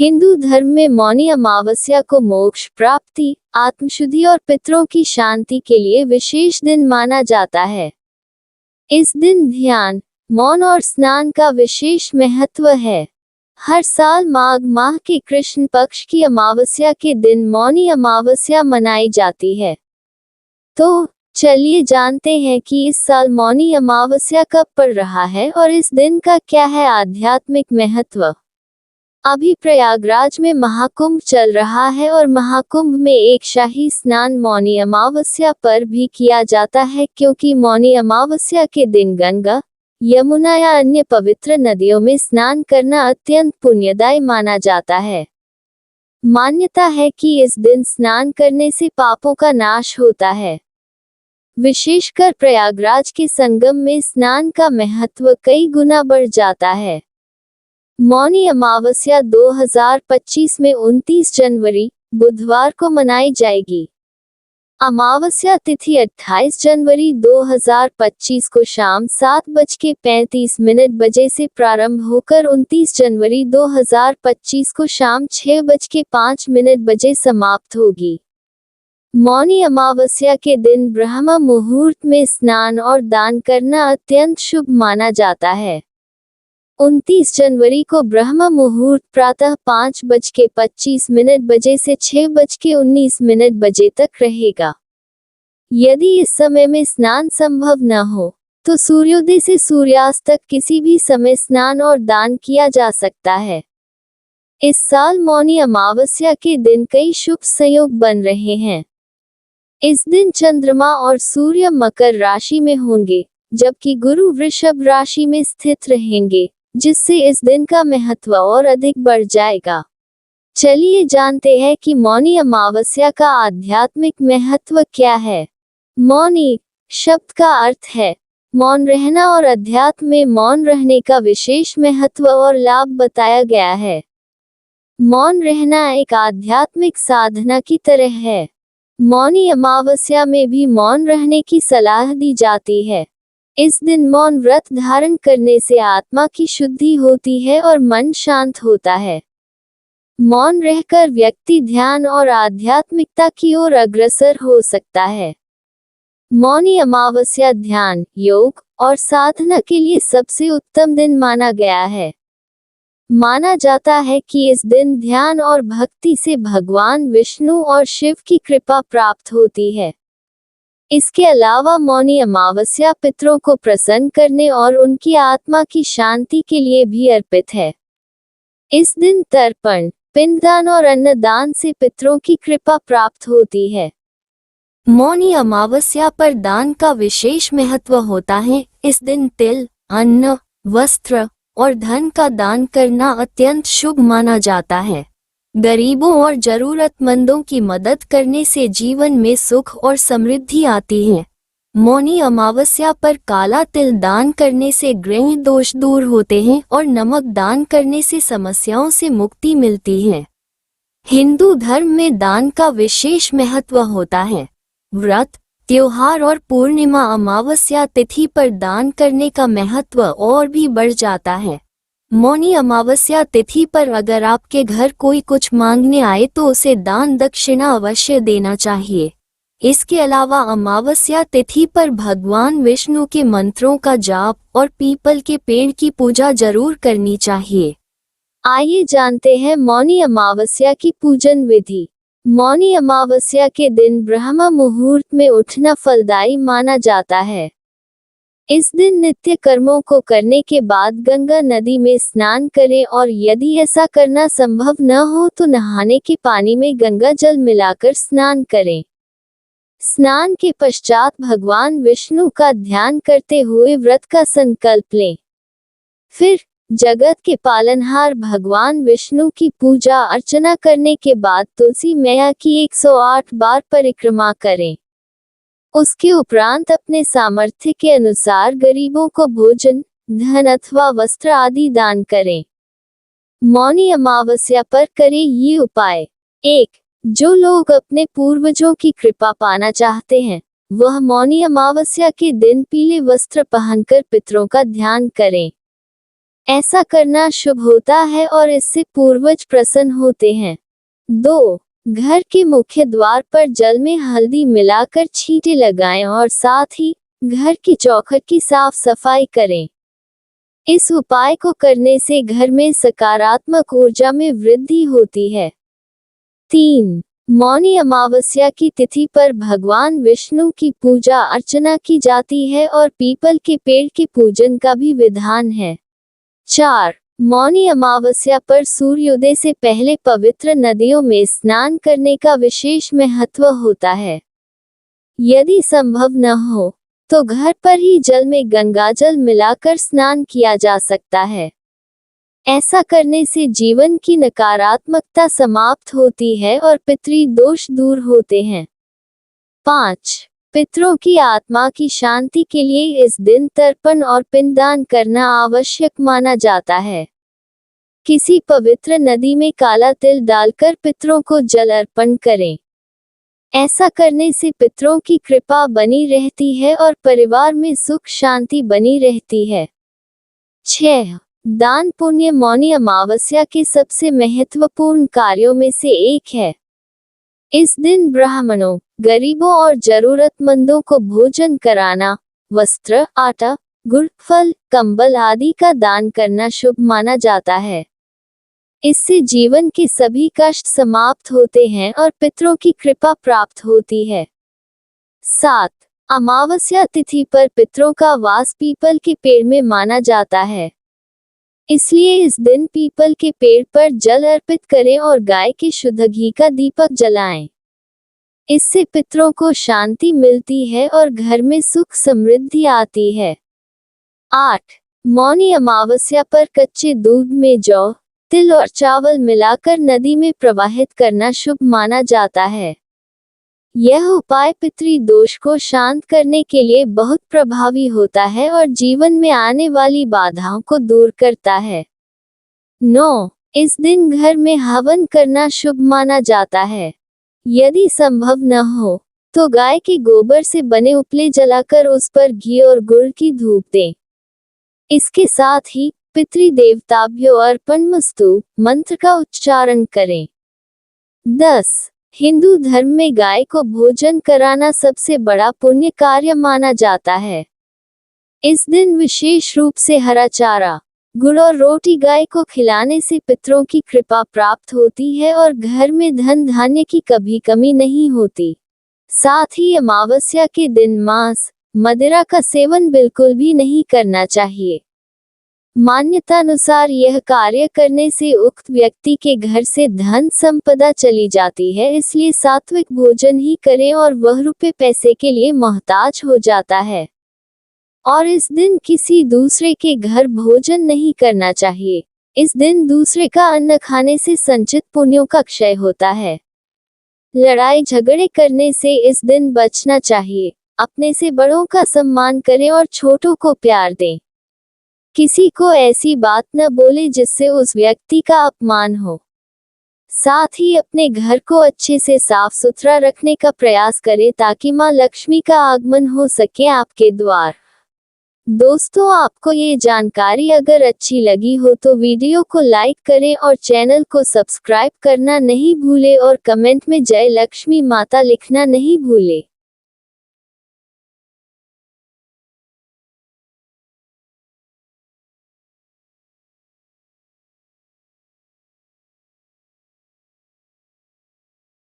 हिंदू धर्म में मौनी अमावस्या को मोक्ष प्राप्ति, आत्मशुद्धि और पितरों की शांति के लिए विशेष दिन माना जाता है। इस दिन ध्यान, मौन और स्नान का विशेष महत्व है। हर साल माघ माह के कृष्ण पक्ष की अमावस्या के दिन मौनी अमावस्या मनाई जाती है। तो चलिए जानते हैं कि इस साल मौनी अमावस्या कब पड़ रहा है और इस दिन का क्या है आध्यात्मिक महत्व। अभी प्रयागराज में महाकुंभ चल रहा है और महाकुंभ में एक शाही स्नान मौनी अमावस्या पर भी किया जाता है, क्योंकि मौनी अमावस्या के दिन गंगा, यमुना या अन्य पवित्र नदियों में स्नान करना अत्यंत पुण्यदायी माना जाता है। मान्यता है कि इस दिन स्नान करने से पापों का नाश होता है। विशेषकर प्रयागराज के संगम में स्नान का महत्व कई गुना बढ़ जाता है। मौनी अमावस्या 2025 में 29 जनवरी बुधवार को मनाई जाएगी। अमावस्या तिथि 28 जनवरी 2025 को शाम 7:35 बजे से प्रारंभ होकर 29 जनवरी 2025 को शाम 6:05 बजे समाप्त होगी। मौनी अमावस्या के दिन ब्रह्म मुहूर्त में स्नान और दान करना अत्यंत शुभ माना जाता है। 29 जनवरी को ब्रह्म मुहूर्त प्रातः 5:25 बजे से 6:19 बजे तक रहेगा। यदि इस समय में स्नान संभव न हो, तो सूर्योदय से सूर्यास्त तक किसी भी समय स्नान और दान किया जा सकता है। इस साल मौनी अमावस्या के दिन कई शुभ संयोग बन रहे हैं। इस दिन चंद्रमा और सूर्य मकर राशि में होंगे, जबकि गुरु वृषभ राशि में स्थित रहेंगे, जिससे इस दिन का महत्व और अधिक बढ़ जाएगा। चलिए जानते हैं कि मौनी अमावस्या का आध्यात्मिक महत्व क्या है। मौनी शब्द का अर्थ है मौन रहना और अध्यात्म में मौन रहने का विशेष महत्व और लाभ बताया गया है। मौन रहना एक आध्यात्मिक साधना की तरह है। मौनी अमावस्या में भी मौन रहने की सलाह दी जाती है। इस दिन मौन व्रत धारण करने से आत्मा की शुद्धि होती है और मन शांत होता है। मौन रहकर व्यक्ति ध्यान और आध्यात्मिकता की ओर अग्रसर हो सकता है। मौनी अमावस्या ध्यान, योग और साधना के लिए सबसे उत्तम दिन माना गया है। माना जाता है कि इस दिन ध्यान और भक्ति से भगवान विष्णु और शिव की कृपा प्राप्त होती है। इसके अलावा मौनी अमावस्या पितरों को प्रसन्न करने और उनकी आत्मा की शांति के लिए भी अर्पित है। इस दिन तर्पण, पिंडदान और अन्नदान से पितरों की कृपा प्राप्त होती है। मौनी अमावस्या पर दान का विशेष महत्व होता है। इस दिन तिल, अन्न, वस्त्र और धन का दान करना अत्यंत शुभ माना जाता है। गरीबों और जरूरतमंदों की मदद करने से जीवन में सुख और समृद्धि आती है। मौनी अमावस्या पर काला तिल दान करने से ग्रह दोष दूर होते हैं और नमक दान करने से समस्याओं से मुक्ति मिलती है। हिंदू धर्म में दान का विशेष महत्व होता है। व्रत, त्योहार और पूर्णिमा अमावस्या तिथि पर दान करने का महत्व और भी बढ़ जाता है। मौनी अमावस्या तिथि पर अगर आपके घर कोई कुछ मांगने आए तो उसे दान दक्षिणा अवश्य देना चाहिए। इसके अलावा अमावस्या तिथि पर भगवान विष्णु के मंत्रों का जाप और पीपल के पेड़ की पूजा जरूर करनी चाहिए। आइए जानते हैं मौनी अमावस्या की पूजन विधि। मौनी अमावस्या के दिन ब्रह्म मुहूर्त में उठना फलदायी माना जाता है। इस दिन नित्य कर्मों को करने के बाद गंगा नदी में स्नान करें और यदि ऐसा करना संभव न हो तो नहाने के पानी में गंगा जल मिलाकर स्नान करें। स्नान के पश्चात भगवान विष्णु का ध्यान करते हुए व्रत का संकल्प लें। फिर जगत के पालनहार भगवान विष्णु की पूजा अर्चना करने के बाद तुलसी मैया की 108 बार परिक्रमा करें। उसके उपरांत अपने सामर्थ्य के अनुसार गरीबों को भोजन, धन अथवा वस्त्र आदि दान करें। मौनी अमावस्या पर करें ये उपाय। 1. जो लोग अपने पूर्वजों की कृपा पाना चाहते हैं, वह मौनी अमावस्या के दिन पीले वस्त्र पहनकर पितरों का ध्यान करें। ऐसा करना शुभ होता है और इससे पूर्वज प्रसन्न होते हैं। 2. घर के मुख्य द्वार पर जल में हल्दी मिलाकर छींटे लगाएं और साथ ही घर की चौखट की साफ सफाई करें। इस उपाय को करने से घर में सकारात्मक ऊर्जा में वृद्धि होती है। 3. मौनी अमावस्या की तिथि पर भगवान विष्णु की पूजा अर्चना की जाती है और पीपल के पेड़ के पूजन का भी विधान है। 4. मौनी अमावस्या पर सूर्योदय से पहले पवित्र नदियों में स्नान करने का विशेष महत्व होता है। यदि संभव न हो तो घर पर ही जल में गंगाजल मिलाकर स्नान किया जा सकता है। ऐसा करने से जीवन की नकारात्मकता समाप्त होती है और पितृ दोष दूर होते हैं। 5. पितरों की आत्मा की शांति के लिए इस दिन तर्पण और पिंडदान करना आवश्यक माना जाता है। किसी पवित्र नदी में काला तिल डालकर पितरों को जल अर्पण करें। ऐसा करने से पितरों की कृपा बनी रहती है और परिवार में सुख शांति बनी रहती है। 6. दान पुण्य मौनी अमावस्या के सबसे महत्वपूर्ण कार्यों में से एक है। इस दिन ब्राह्मणों, गरीबों और जरूरतमंदों को भोजन कराना, वस्त्र, आटा, गुड़, फल, कंबल आदि का दान करना शुभ माना जाता है। इससे जीवन के सभी कष्ट समाप्त होते हैं और पितरों की कृपा प्राप्त होती है। 7. अमावस्या तिथि पर पितरों का वास पीपल के पेड़ में माना जाता है। इसलिए इस दिन पीपल के पेड़ पर जल अर्पित करें और गाय के शुद्ध घी का दीपक जलाएं। इससे पितरों को शांति मिलती है और घर में सुख समृद्धि आती है। 8. मौनी अमावस्या पर कच्चे दूध में जौ, तिल और चावल मिलाकर नदी में प्रवाहित करना शुभ माना जाता है। यह उपाय पितृ दोष को शांत करने के लिए बहुत प्रभावी होता है और जीवन में आने वाली बाधाओं को दूर करता है। 9. इस दिन घर में हवन करना शुभ माना जाता है। यदि संभव न हो तो गाय के गोबर से बने उपले जलाकर उस पर घी और गुड़ की धूप दें। इसके साथ ही पितृदेवताभ्यो अर्पणमस्तु मंत्र का उच्चारण करें। 10. हिंदू धर्म में गाय को भोजन कराना सबसे बड़ा पुण्य कार्य माना जाता है। इस दिन विशेष रूप से हरा चारा, गुड़ और रोटी गाय को खिलाने से पितरों की कृपा प्राप्त होती है और घर में धन धान्य की कभी कमी नहीं होती। साथ ही अमावस्या के दिन मांस, मदिरा का सेवन बिल्कुल भी नहीं करना चाहिए। मान्यतानुसार यह कार्य करने से उक्त व्यक्ति के घर से धन संपदा चली जाती है, इसलिए सात्विक भोजन ही करें और वह रुपए पैसे के लिए मोहताज हो जाता है। और इस दिन किसी दूसरे के घर भोजन नहीं करना चाहिए। इस दिन दूसरे का अन्न खाने से संचित पुण्यों का क्षय होता है। लड़ाई झगड़े करने से इस दिन बचना चाहिए। अपने से बड़ों का सम्मान करें और छोटों को प्यार दें। किसी को ऐसी बात न बोले जिससे उस व्यक्ति का अपमान हो। साथ ही अपने घर को अच्छे से साफ सुथरा रखने का प्रयास करें ताकि मां लक्ष्मी का आगमन हो सके आपके द्वार। दोस्तों, आपको ये जानकारी अगर अच्छी लगी हो तो वीडियो को लाइक करें और चैनल को सब्सक्राइब करना नहीं भूले और कमेंट में जय लक्ष्मी माता लिखना नहीं भूले।